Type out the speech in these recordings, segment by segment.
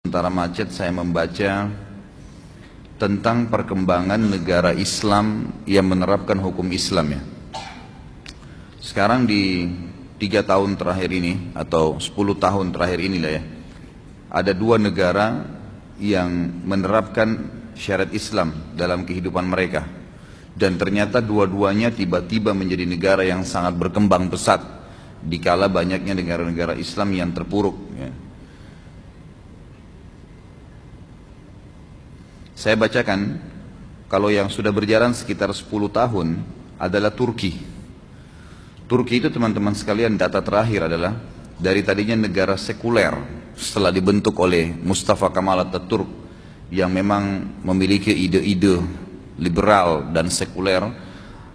Sementara macet saya membaca tentang perkembangan negara Islam yang menerapkan hukum Islam ya. Sekarang di 3 tahun terakhir ini atau 10 tahun terakhir inilah ya, ada 2 negara yang menerapkan syariat Islam dalam kehidupan mereka. Dan ternyata dua-duanya tiba-tiba menjadi negara yang sangat berkembang pesat dikala banyaknya negara-negara Islam yang terpuruk ya. Saya bacakan, kalau yang sudah berjalan sekitar 10 tahun adalah Turki. Turki itu teman-teman sekalian, data terakhir adalah dari tadinya negara sekuler setelah dibentuk oleh Mustafa Kemal Atatürk yang memang memiliki ide-ide liberal dan sekuler,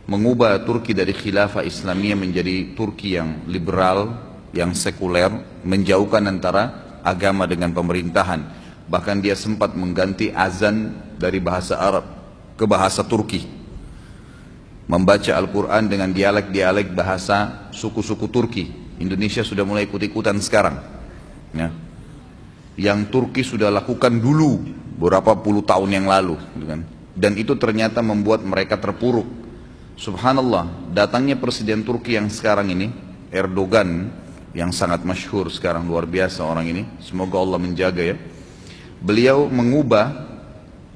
mengubah Turki dari khilafah Islamiyah menjadi Turki yang liberal, yang sekuler, menjauhkan antara agama dengan pemerintahan. Bahkan dia sempat mengganti azan dari bahasa Arab ke bahasa Turki, membaca Al-Quran dengan dialek-dialek bahasa suku-suku Turki. Indonesia sudah mulai ikut-ikutan sekarang ya. Yang Turki sudah lakukan dulu beberapa puluh tahun yang lalu gitu kan. Dan itu ternyata membuat mereka terpuruk. Subhanallah, datangnya Presiden Turki yang sekarang ini, Erdogan, yang sangat masyhur sekarang, luar biasa orang ini, semoga Allah menjaga ya. Beliau mengubah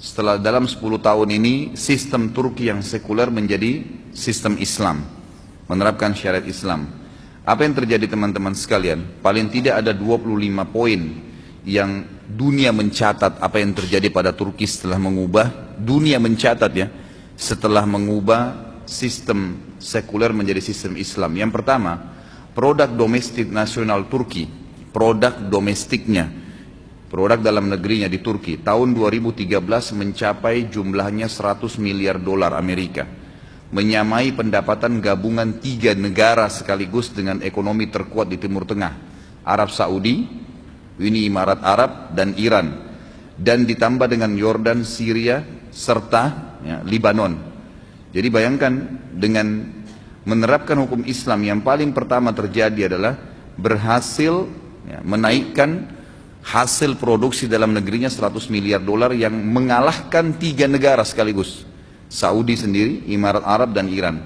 setelah dalam 10 tahun ini sistem Turki yang sekuler menjadi sistem Islam, menerapkan syariat Islam. Apa yang terjadi teman-teman sekalian? Paling tidak ada 25 poin yang dunia mencatat apa yang terjadi pada Turki setelah mengubah. Dunia mencatat ya, setelah mengubah sistem sekuler menjadi sistem Islam. Yang pertama, produk domestik nasional Turki, produk domestiknya, produk dalam negerinya di Turki tahun 2013 mencapai jumlahnya 100 miliar dolar Amerika, menyamai pendapatan gabungan 3 negara sekaligus dengan ekonomi terkuat di Timur Tengah, Arab Saudi, Uni Emirat Arab dan Iran, dan ditambah dengan Yordan, Syria serta ya, Lebanon. Jadi bayangkan, dengan menerapkan hukum Islam yang paling pertama terjadi adalah berhasil ya, menaikkan hasil produksi dalam negerinya 100 miliar dolar yang mengalahkan 3 negara sekaligus, Saudi sendiri, Emirat Arab dan Iran.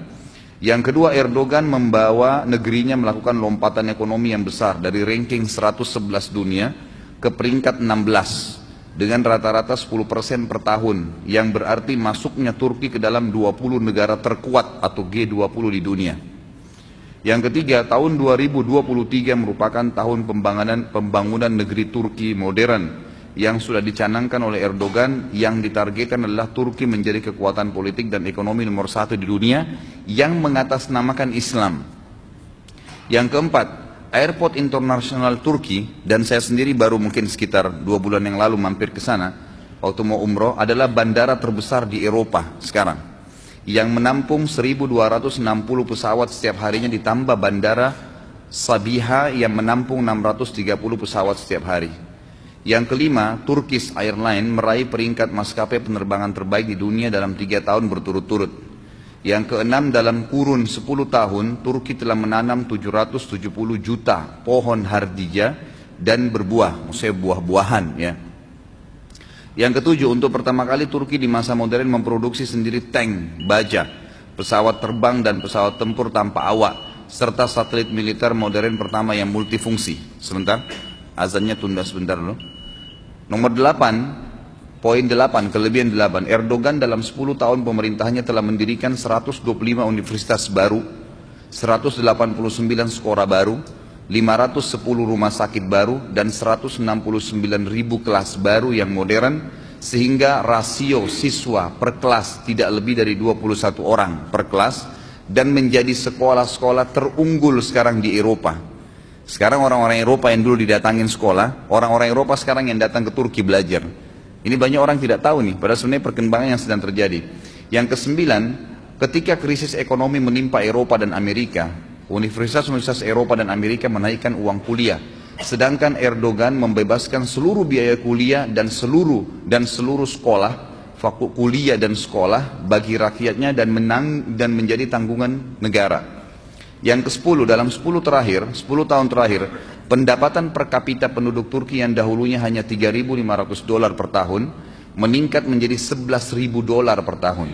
Yang kedua, Erdogan membawa negerinya melakukan lompatan ekonomi yang besar dari ranking 111 dunia ke peringkat 16 dengan rata-rata 10% per tahun, yang berarti masuknya Turki ke dalam 20 negara terkuat atau G20 di dunia. Yang ketiga, tahun 2023 merupakan tahun pembangunan negeri Turki modern yang sudah dicanangkan oleh Erdogan, yang ditargetkan adalah Turki menjadi kekuatan politik dan ekonomi nomor 1 di dunia yang mengatasnamakan Islam. Yang keempat, Airport Internasional Turki, dan saya sendiri baru mungkin sekitar 2 bulan yang lalu mampir ke sana waktu mau umroh, adalah bandara terbesar di Eropa sekarang, yang menampung 1.260 pesawat setiap harinya, ditambah bandara Sabiha yang menampung 630 pesawat setiap hari. Yang kelima, Turkish Airlines meraih peringkat maskapai penerbangan terbaik di dunia dalam 3 tahun berturut-turut. Yang keenam, dalam kurun 10 tahun, Turki telah menanam 770 juta pohon hardija dan berbuah, maksudnya buah-buahan ya. Yang ketujuh, untuk pertama kali Turki di masa modern memproduksi sendiri tank, baja, pesawat terbang dan pesawat tempur tanpa awak, serta satelit militer modern pertama yang multifungsi. Sebentar, azannya tunda sebentar dulu. Nomor 8, poin 8, kelebihan 8, Erdogan dalam 10 tahun pemerintahannya telah mendirikan 125 universitas baru, 189 sekolah baru, 510 rumah sakit baru, dan 169 ribu kelas baru yang modern, sehingga rasio siswa per kelas tidak lebih dari 21 orang per kelas, dan menjadi sekolah-sekolah terunggul sekarang di Eropa. Sekarang orang-orang Eropa yang dulu didatangin sekolah, orang-orang Eropa sekarang yang datang ke Turki belajar. Ini banyak orang tidak tahu nih, padahal sebenarnya perkembangan yang sedang terjadi. Yang kesembilan, ketika krisis ekonomi menimpa Eropa dan Amerika, universitas-universitas Eropa dan Amerika menaikkan uang kuliah, sedangkan Erdogan membebaskan seluruh biaya kuliah dan seluruh sekolah, kuliah dan sekolah bagi rakyatnya, dan menjadi tanggungan negara. Yang ke-10, dalam 10 tahun terakhir, pendapatan per kapita penduduk Turki yang dahulunya hanya $3.500 per tahun, meningkat menjadi $11.000 per tahun.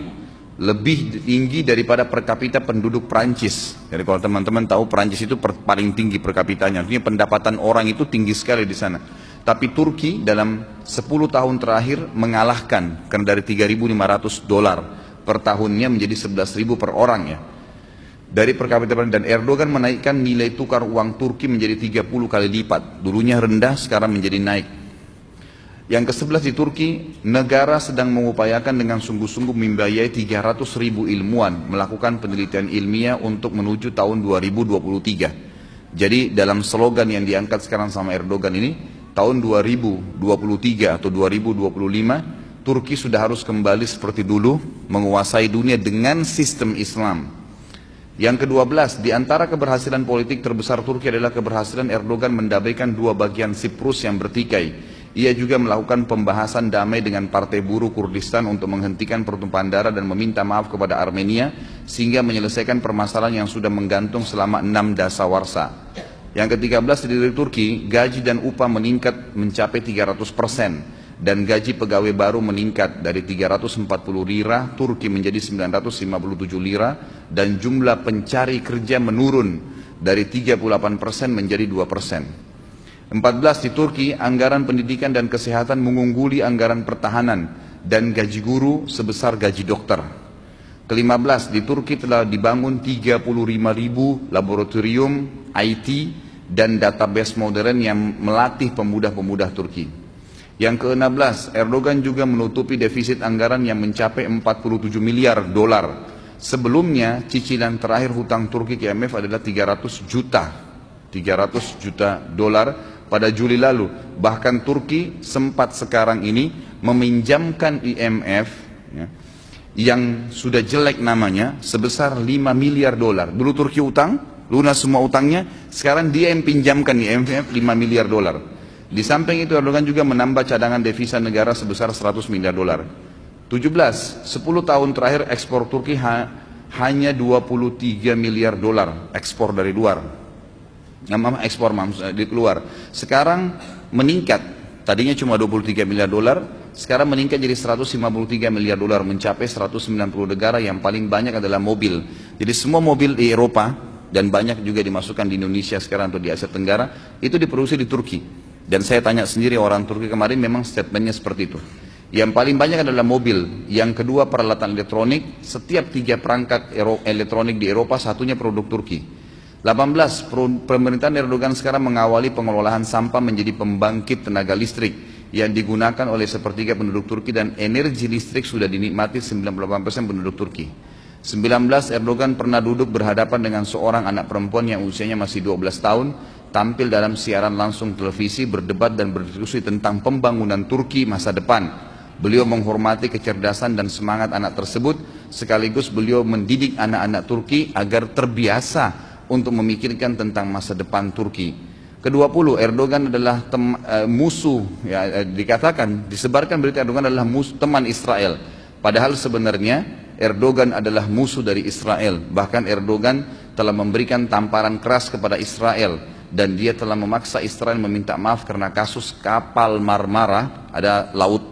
Lebih tinggi daripada per kapita penduduk Prancis. Jadi kalau teman-teman tahu, Prancis itu paling tinggi per kapitanya. Artinya pendapatan orang itu tinggi sekali di sana. Tapi Turki dalam 10 tahun terakhir mengalahkan, karena dari $3.500 per tahunnya menjadi $11.000 per orang ya. Dari per kapita, dan Erdogan menaikkan nilai tukar uang Turki menjadi 30 kali lipat. Dulunya rendah, sekarang menjadi naik. Yang ke-11 di Turki, negara sedang mengupayakan dengan sungguh-sungguh membiayai 300.000 ilmuwan melakukan penelitian ilmiah untuk menuju tahun 2023. Jadi dalam slogan yang diangkat sekarang sama Erdogan ini, tahun 2023 atau 2025, Turki sudah harus kembali seperti dulu, menguasai dunia dengan sistem Islam. Yang ke-12, di antara keberhasilan politik terbesar Turki adalah keberhasilan Erdogan mendamaikan dua bagian Siprus yang bertikai. Ia juga melakukan pembahasan damai dengan Partai Buruh Kurdistan untuk menghentikan pertumpahan darah dan meminta maaf kepada Armenia, sehingga menyelesaikan permasalahan yang sudah menggantung selama 6 dasawarsa. Yang ke-13, di Turki, gaji dan upah meningkat mencapai 300%. Dan gaji pegawai baru meningkat dari 340 lira Turki menjadi 957 lira, dan jumlah pencari kerja menurun dari 38% menjadi 2%. 14, di Turki anggaran pendidikan dan kesehatan mengungguli anggaran pertahanan dan gaji guru sebesar gaji dokter. Ke-15, di Turki telah dibangun 35.000 laboratorium IT dan database modern yang melatih pemuda-pemuda Turki. Yang ke-16, Erdogan juga menutupi defisit anggaran yang mencapai 47 miliar dolar. Sebelumnya, cicilan terakhir hutang Turki ke IMF adalah 300 juta dolar pada Juli lalu. Bahkan Turki sempat sekarang ini meminjamkan IMF ya, yang sudah jelek namanya sebesar 5 miliar dolar. Dulu Turki utang, lunas semua utangnya, sekarang dia yang pinjamkan IMF 5 miliar dolar. Di samping itu Erdogan juga menambah cadangan devisa negara sebesar 100 miliar dolar. 17, 10 tahun terakhir ekspor Turki hanya 23 miliar dolar ekspor dari luar. Ekspor di luar. Sekarang meningkat, tadinya cuma 23 miliar dolar, sekarang meningkat jadi 153 miliar dolar, mencapai 190 negara. Yang paling banyak adalah mobil. Jadi semua mobil di Eropa dan banyak juga dimasukkan di Indonesia sekarang atau di Asia Tenggara itu diproduksi di Turki. Dan saya tanya sendiri orang Turki kemarin, memang statementnya seperti itu. Yang paling banyak adalah mobil, yang kedua peralatan elektronik. Setiap 3 perangkat elektronik di Eropa, satunya produk Turki. 18, pemerintahan Erdogan sekarang mengawali pengelolaan sampah menjadi pembangkit tenaga listrik yang digunakan oleh sepertiga penduduk Turki, dan energi listrik sudah dinikmati 98% penduduk Turki. 19, Erdogan pernah duduk berhadapan dengan seorang anak perempuan yang usianya masih 12 tahun, tampil dalam siaran langsung televisi, berdebat dan berdiskusi tentang pembangunan Turki masa depan. Beliau menghormati kecerdasan dan semangat anak tersebut, sekaligus beliau mendidik anak-anak Turki agar terbiasa untuk memikirkan tentang masa depan Turki. Ke-20, Erdogan adalah musuh, ya, dikatakan, disebarkan berita Erdogan adalah teman Israel. Padahal sebenarnya Erdogan adalah musuh dari Israel. Bahkan Erdogan telah memberikan tamparan keras kepada Israel, dan dia telah memaksa Israel meminta maaf karena kasus kapal Marmara. Ada laut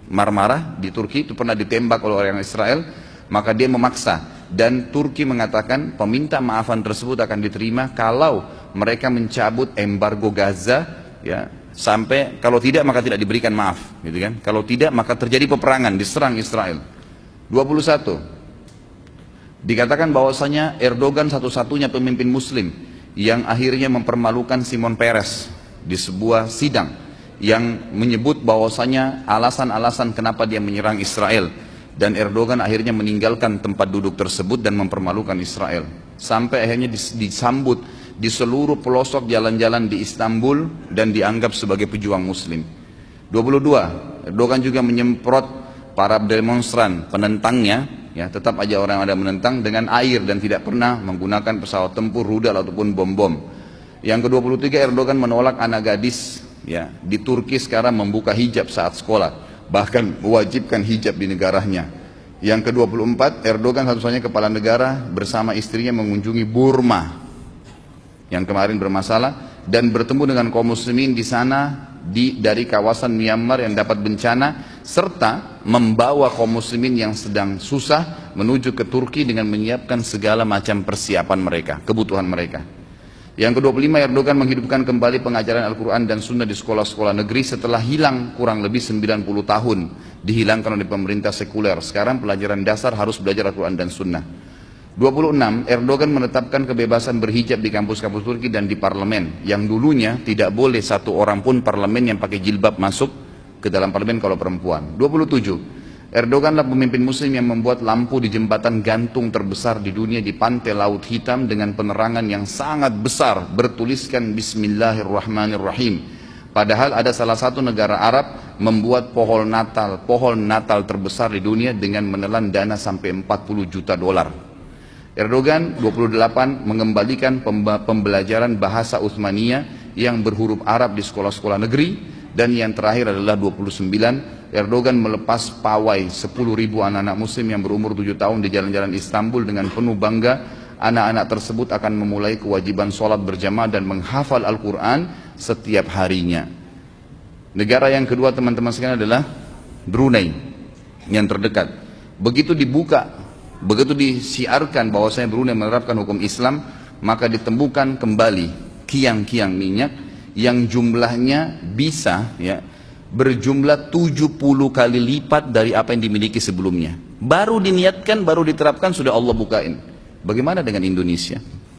Marmara di Turki, itu pernah ditembak oleh orang Israel, maka dia memaksa. Dan Turki mengatakan peminta maafan tersebut akan diterima kalau mereka mencabut embargo Gaza, ya, sampai kalau tidak maka tidak diberikan maaf, gitu kan? Kalau tidak maka terjadi peperangan, diserang Israel. 21, dikatakan bahwasanya Erdogan satu-satunya pemimpin Muslim yang akhirnya mempermalukan Simon Peres di sebuah sidang, yang menyebut bahwasanya alasan-alasan kenapa dia menyerang Israel, dan Erdogan akhirnya meninggalkan tempat duduk tersebut dan mempermalukan Israel, sampai akhirnya disambut di seluruh pelosok jalan-jalan di Istanbul dan dianggap sebagai pejuang Muslim. 22, Erdogan juga menyemprot para demonstran penentangnya, ya, tetap aja orang ada menentang, dengan air dan tidak pernah menggunakan pesawat tempur, rudal ataupun bom-bom. Yang ke-23, Erdogan menolak anak gadis, ya, di Turki sekarang membuka hijab saat sekolah, bahkan mewajibkan hijab di negaranya. Yang ke-24, Erdogan satu-satunya kepala negara bersama istrinya mengunjungi Burma. yang kemarin bermasalah, dan bertemu dengan kaum muslimin di sana dari kawasan Myanmar yang dapat bencana, serta membawa kaum muslimin yang sedang susah menuju ke Turki dengan menyiapkan segala macam persiapan mereka, kebutuhan mereka. Yang ke-25, Erdogan menghidupkan kembali pengajaran Al-Quran dan Sunnah di sekolah-sekolah negeri setelah hilang kurang lebih 90 tahun, dihilangkan oleh pemerintah sekuler. Sekarang pelajaran dasar harus belajar Al-Quran dan Sunnah. 26, Erdogan menetapkan kebebasan berhijab di kampus-kampus Turki dan di parlemen, yang dulunya tidak boleh satu orang pun parlemen yang pakai jilbab masuk ke dalam parlemen kalau perempuan. 27, Erdoganlah pemimpin muslim yang membuat lampu di jembatan gantung terbesar di dunia di pantai Laut Hitam dengan penerangan yang sangat besar bertuliskan Bismillahirrahmanirrahim. Padahal ada salah satu negara Arab membuat pohon Natal terbesar di dunia dengan menelan dana sampai 40 juta dolar. Erdogan 28 mengembalikan pembelajaran bahasa Utsmaniyah yang berhuruf Arab di sekolah-sekolah negeri. Dan yang terakhir adalah 29, Erdogan melepas pawai 10.000 anak-anak muslim yang berumur 7 tahun di jalan-jalan Istanbul dengan penuh bangga. Anak-anak tersebut akan memulai kewajiban sholat berjamaah dan menghafal Al-Quran setiap harinya. Negara yang kedua teman-teman sekalian adalah Brunei yang terdekat. Begitu disiarkan bahwasanya Brunei menerapkan hukum Islam, maka ditemukan kembali kiang-kiang minyak yang jumlahnya bisa berjumlah 70 kali lipat dari apa yang dimiliki sebelumnya. Baru diniatkan, baru diterapkan, sudah Allah bukain. Bagaimana dengan Indonesia?